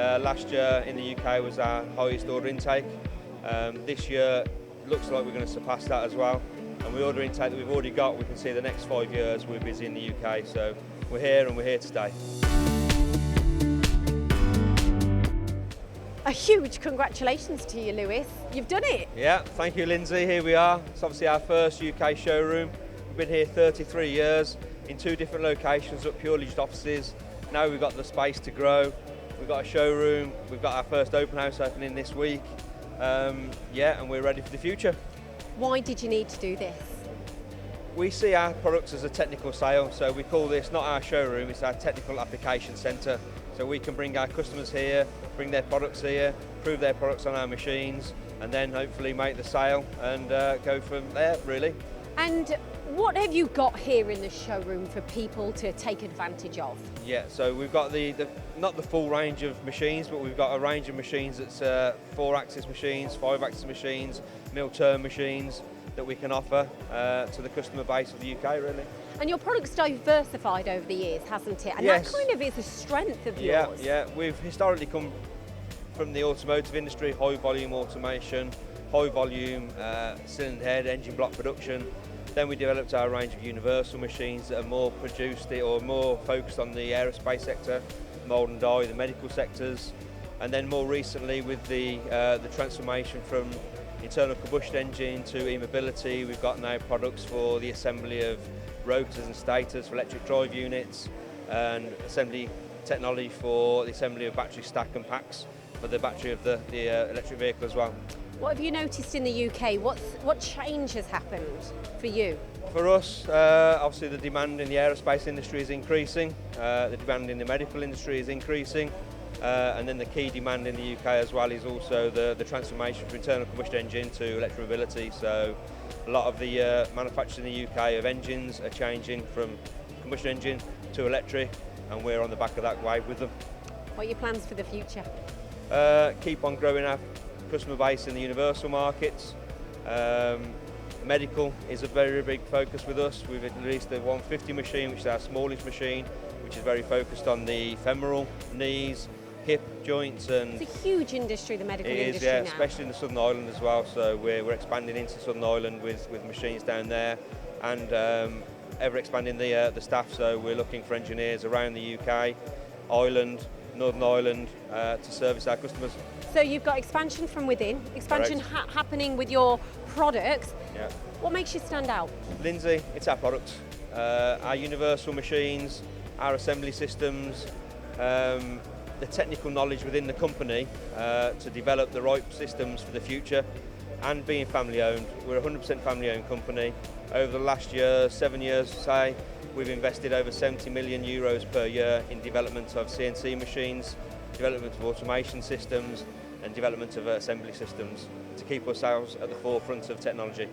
Last year in the UK was our highest order intake. This year looks like we're going to surpass that as well. And the order intake that we've already got, we can see the next 5 years we're busy in the UK. So we're here and we're here to stay. A huge congratulations to you, Lewis. You've done it. Yeah, thank you, Lyndsey. Here we are. It's obviously our first UK showroom. We've been here 33 years in 2 different locations, up purely just offices. Now we've got the space to grow. We've got a showroom. We've got our first open house opening this week. Yeah, and we're ready for the future. Why did you need to do this? We see our products as a technical sale, so we call this not our showroom, it's our technical application centre. So we can bring our customers here, bring their products here, prove their products on our machines, and then hopefully make the sale and go from there, really. And what have you got here in the showroom for people to take advantage of? Yeah, so we've got not the full range of machines, but we've got a range of machines that's 4-axis machines, 5-axis machines, mill-turn machines that we can offer to the customer base of the UK, really. And your product's diversified over the years, hasn't it? And yes. That kind of is a strength of yours. Yeah, we've historically come from the automotive industry, high volume automation, high volume cylinder head, engine block production. Then we developed our range of universal machines that are more more focused on the aerospace sector, mould and die, the medical sectors. And then more recently with the transformation from internal combustion engine to e-mobility, we've got now products for the assembly of rotors and stators for electric drive units, and assembly technology for the assembly of battery stack and packs for the battery of the electric vehicle as well. What have you noticed in the UK? What change has happened for you? For us, obviously the demand in the aerospace industry is increasing, the demand in the medical industry is increasing, and then the key demand in the UK as well is also the transformation from internal combustion engine to electromobility. So a lot of the manufacturers in the UK of engines are changing from combustion engine to electric, and we're on the back of that wave with them. What are your plans for the future? Keep on growing our customer base in the universal markets. Medical is a very big focus with us. We've released the 150 machine, which is our smallest machine, which is very focused on the femoral, knees, hip joints, and it's a huge industry, the medical industry yeah, now. especially in the Southern Island as well. So we're expanding into Southern Island with machines down there, and ever expanding the staff. So we're looking for engineers around the UK, Ireland, Northern Ireland to service our customers. So you've got expansion from within, expansion happening with your products. Yeah. What makes you stand out? Lyndsey, it's our products, our universal machines, our assembly systems, the technical knowledge within the company to develop the right systems for the future, and being family owned. We're a 100% family owned company. Over the last 7 years, say, we've invested over 70 million euros per year in development of CNC machines, development of automation systems, and development of assembly systems to keep ourselves at the forefront of technology.